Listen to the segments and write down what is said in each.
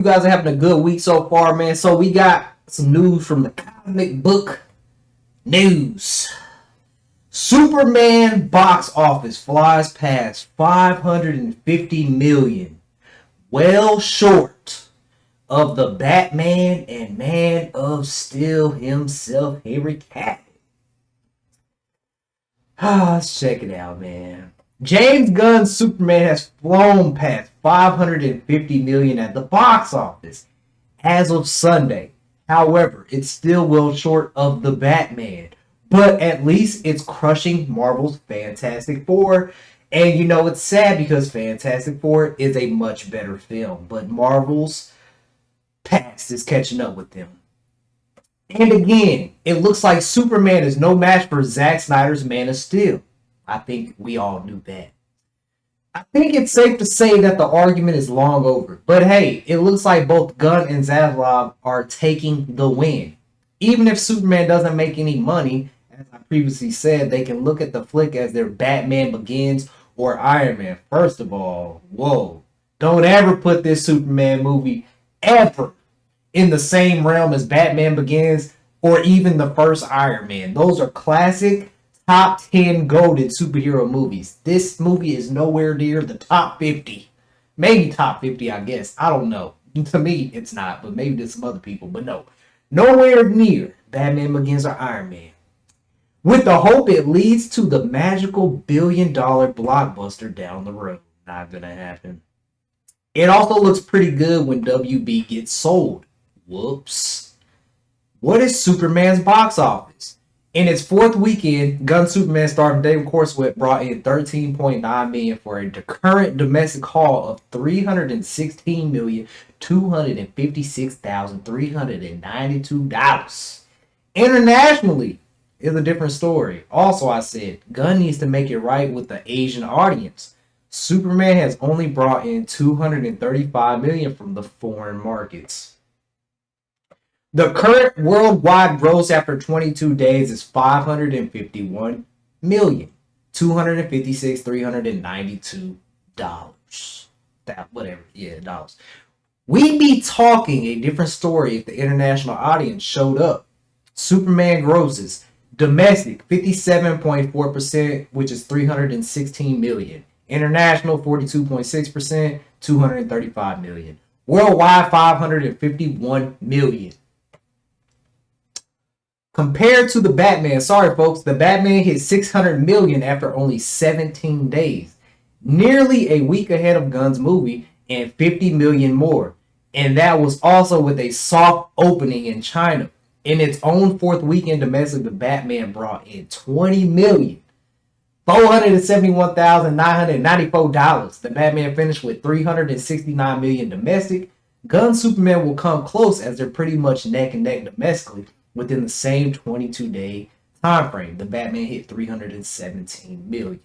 You guys are having a good week so far, man. So we got some news from the comic book news. Superman box office flies past 550 million, well short of the Batman and Man of Steel himself, Henry Cavill. Let's check it out, man. James Gunn's Superman has flown past 550 million at the box office as of Sunday. However, it's still well short of the Batman, but at least it's crushing Marvel's Fantastic Four. And you know, it's sad because Fantastic Four is a much better film, but Marvel's past is catching up with them. And again, it looks like Superman is no match for Zack Snyder's Man of Steel. I think we all knew that. I think it's safe to say that the argument is long over. But hey, it looks like both Gunn and Zaslav are taking the win. Even if Superman doesn't make any money, as I previously said, they can look at the flick as their Batman Begins or Iron Man. First of all, whoa. Don't ever put this Superman movie ever in the same realm as Batman Begins or even the first Iron Man. Those are classic top 10 goated superhero movies. This movie is nowhere near the top 50. Maybe top 50, I guess. I don't know. To me, it's not, but maybe to some other people. But no, nowhere near Batman Begins or Iron Man. With the hope it leads to the magical billion-dollar blockbuster down the road. Not gonna happen. It also looks pretty good when WB gets sold. Whoops. What is Superman's box office? In its fourth weekend, Gunn Superman starring David Corenswet brought in $13.9 million for a current domestic haul of $316,256,392. Internationally is a different story. Also, I said Gunn needs to make it right with the Asian audience. Superman has only brought in $235 million from the foreign markets. The current worldwide gross after 22 days is $551,256,392. Dollars. We'd be talking a different story if the international audience showed up. Superman grosses domestic 57.4%, which is $316 million. International 42.6%, $235 million. Worldwide $551 million. Compared to the Batman, sorry folks, the Batman hit $600 million after only 17 days. Nearly a week ahead of Gunn's movie and $50 million more. And that was also with a soft opening in China. In its own fourth weekend domestic, the Batman brought in $20,471,994. The Batman finished with $369 million domestic. Gunn's Superman will come close as they're pretty much neck and neck domestically. Within the same 22-day time frame, the Batman hit $317 million.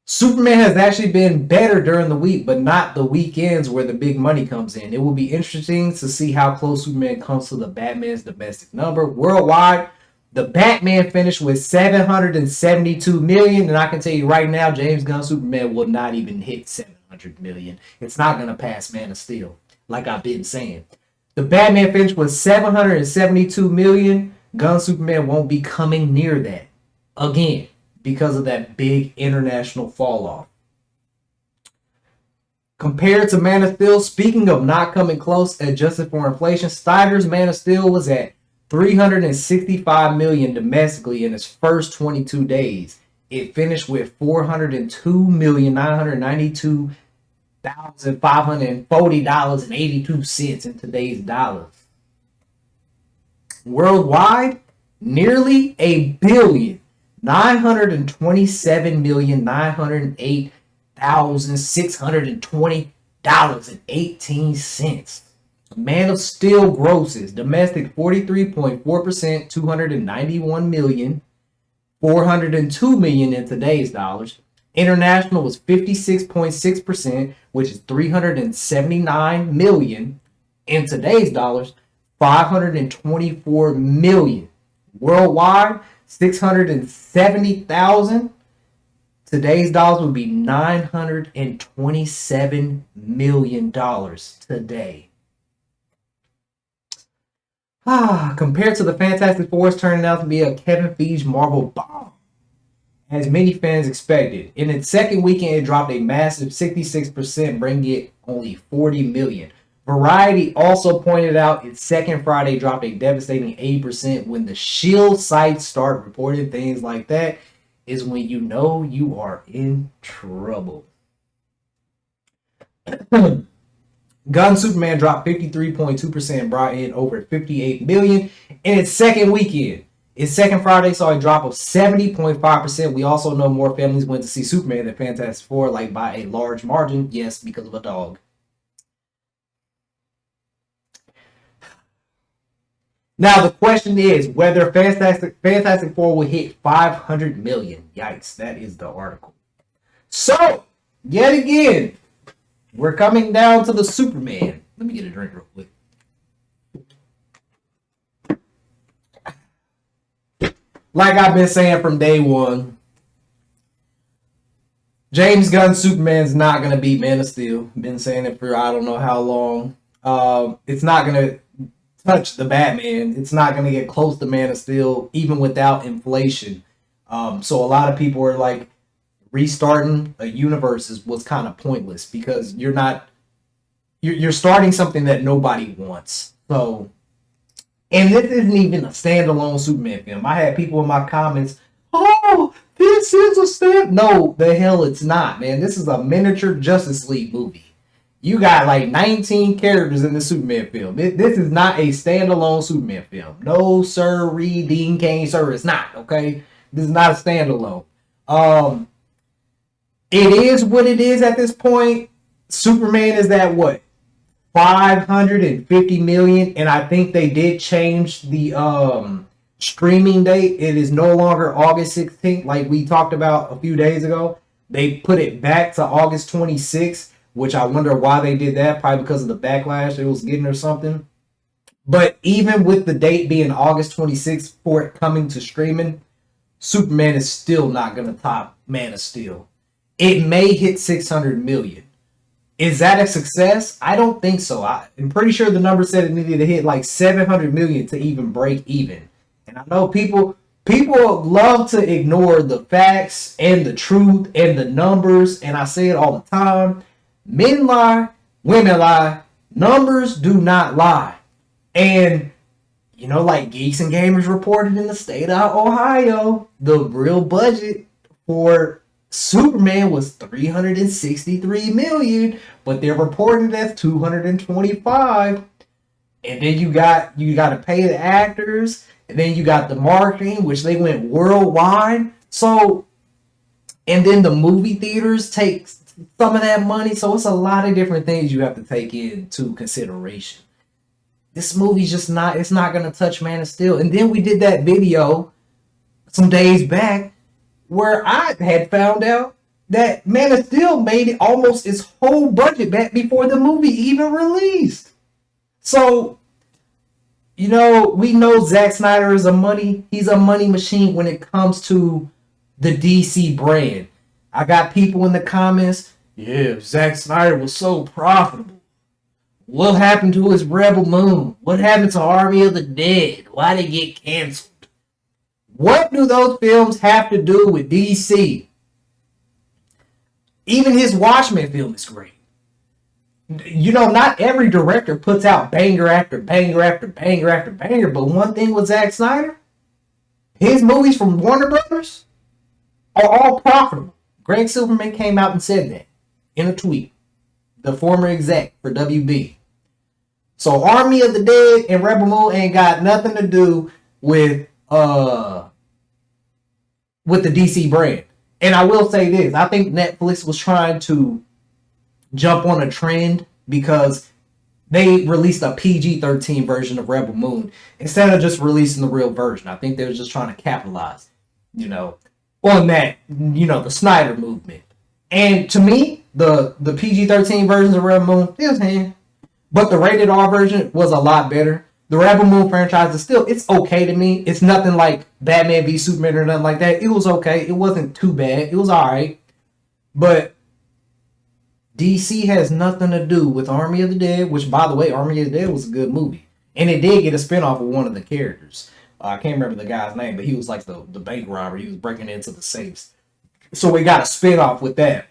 Superman has actually been better during the week, but not the weekends where the big money comes in. It will be interesting to see how close Superman comes to the Batman's domestic number. Worldwide, the Batman finished with $772 million, and I can tell you right now, James Gunn's Superman will not even hit $700 million. It's not going to pass Man of Steel, like I've been saying. The Batman finished with $772 million. Gunn Superman won't be coming near that again because of that big international fall off. Compared to Man of Steel, speaking of not coming close, adjusted for inflation, Snyder's Man of Steel was at $365 million domestically in its first 22 days. It finished with $402,992,540.82 in today's dollars. Worldwide, nearly $1,927,908,620.18. Man of Steel grosses domestic 43.4%, $291 million, $402 million in today's dollars. International was 56.6%, which is $379 million in today's dollars, $524 million. Worldwide, 670,000 Today's dollars would be $927 million today. Compared to the Fantastic Four, it's turning out to be a Kevin Feige Marvel bomb, as many fans expected. In its second weekend, it dropped a massive 66%, bringing it only $40 million. Variety also pointed out its second Friday dropped a devastating 80%. When the Shield sites start reporting things like that is when you know you are in trouble. Gun Superman dropped 53.2% and brought in over $58 million in its second weekend. Its second Friday saw a drop of 70.5%. We also know more families went to see Superman than Fantastic Four, like by a large margin. Yes, because of a dog. Now the question is whether Fantastic Four will hit 500 million. Yikes, that is the article. So, yet again, we're coming down to the Superman. Let me get a drink real quick. Like I've been saying from day one, James Gunn's Superman's not going to beat Man of Steel. Been saying it for I don't know how long. It's not going to touch the Batman. It's not going to get close to Man of Steel, even without inflation. So a lot of people are like, restarting a universe was kind of pointless because you're starting something that nobody wants. So, and this isn't even a standalone Superman film. I had people in my comments, oh, this is a No, the hell it's not, man. This is a miniature Justice League movie. You got like 19 characters in the Superman film. This is not a standalone Superman film. No, sir, Dean Cain, sir, it's not, okay? This is not a standalone. It is what it is at this point. Superman is at what? 550 million, and I think they did change the streaming date. It is no longer August 16th like we talked about a few days ago. They put it back to August 26th, which I wonder why they did that. Probably because of the backlash it was getting or something. But even with the date being August 26th for it coming to streaming, Superman is still not going to top Man of Steel. It may hit 600 million. Is that a success? I don't think so. I'm pretty sure the number said it needed to hit like 700 million to even break even. And I know people love to ignore the facts and the truth and the numbers. And I say it all the time. Men lie, women lie, numbers do not lie. And, you know, like Geeks and Gamers reported in the state of Ohio, the real budget for Superman was 363 million, but they're reporting it as 225. And then you got to pay the actors, and then you got the marketing, which they went worldwide. So, and then the movie theaters take some of that money. So it's a lot of different things you have to take into consideration. This movie's just not, it's not going to touch Man of Steel. And then we did that video some days back where I had found out that Man of Steel made it almost its whole budget back before the movie even released. So, you know, we know Zack Snyder is he's a money machine when it comes to the DC brand. I got people in the comments, yeah, Zack Snyder was so profitable. What happened to his Rebel Moon? What happened to Army of the Dead? Why did it get canceled? What do those films have to do with DC? Even his Watchmen film is great. You know, not every director puts out banger after banger after banger after banger, but one thing with Zack Snyder, his movies from Warner Brothers are all profitable. Greg Silverman came out and said that in a tweet, the former exec for WB. So Army of the Dead and Rebel Moon ain't got nothing to do with the DC brand. And I will say this, I think Netflix was trying to jump on a trend because they released a PG-13 version of Rebel Moon instead of just releasing the real version. I think they were just trying to capitalize, you know, on that, you know, the Snyder movement. And to me, the PG-13 versions of Rebel Moon, it was hand. But the rated R version was a lot better. The Rebel Moon franchise is still, it's okay to me. It's nothing like Batman v Superman or nothing like that. It was okay. It wasn't too bad. It was alright. But DC has nothing to do with Army of the Dead, which, by the way, Army of the Dead was a good movie. And it did get a spinoff of one of the characters. I can't remember the guy's name, but he was like the bank robber. He was breaking into the safes. So we got a spinoff with that.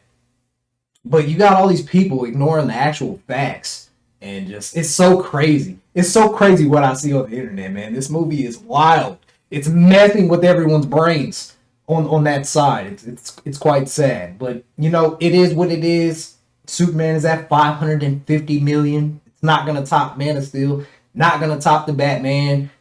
But you got all these people ignoring the actual facts. And just, it's so crazy. It's so crazy what I see on the internet, man. This movie is wild. It's messing with everyone's brains on that side. It's quite sad. But, you know, it is what it is. Superman is at 550 million. It's not going to top Man of Steel. Not going to top the Batman.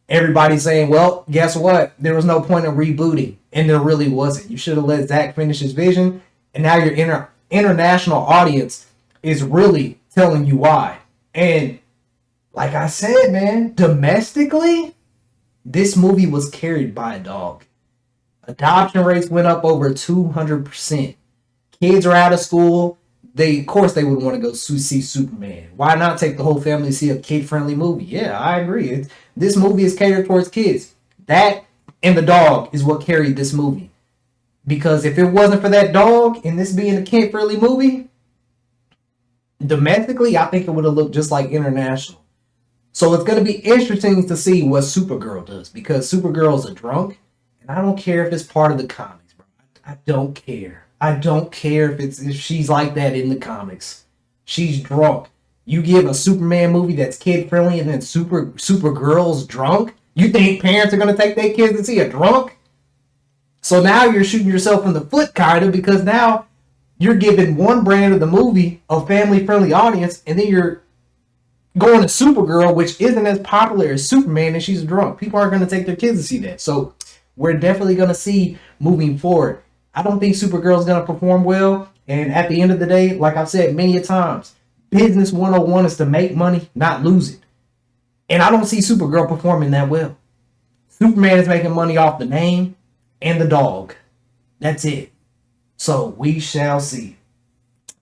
Everybody's saying, well, guess what? There was no point in rebooting. And there really wasn't. You should have let Zack finish his vision. And now your international audience is really telling you why. And like I said, man, domestically, this movie was carried by a dog. Adoption rates went up over 200%. Kids are out of school. Of course they would want to go see Superman. Why not take the whole family to see a kid-friendly movie? Yeah, I agree. This movie is catered towards kids. That and the dog is what carried this movie. Because if it wasn't for that dog and this being a kid-friendly movie, domestically, I think it would have looked just like international. So it's going to be interesting to see what Supergirl does. Because Supergirl's a drunk. And I don't care if it's part of the comics, bro. I don't care. I don't care if she's like that in the comics. She's drunk. You give a Superman movie that's kid friendly and then Supergirl's drunk? You think parents are gonna take their kids to see a drunk? So now you're shooting yourself in the foot, kind of, because now you're giving one brand of the movie a family friendly audience, and then you're going to Supergirl, which isn't as popular as Superman, and she's drunk. People aren't gonna take their kids to see that. So we're definitely gonna see moving forward. I don't think Supergirl's going to perform well. And at the end of the day, like I've said many a times, business 101 is to make money, not lose it. And I don't see Supergirl performing that well. Superman is making money off the name and the dog. That's it. So we shall see.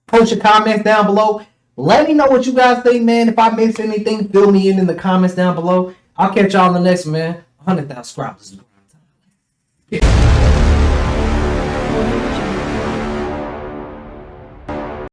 Post your comments down below. Let me know what you guys think, man. If I missed anything, fill me in the comments down below. I'll catch y'all on the next one, man. 100,000 subscribers. Yeah.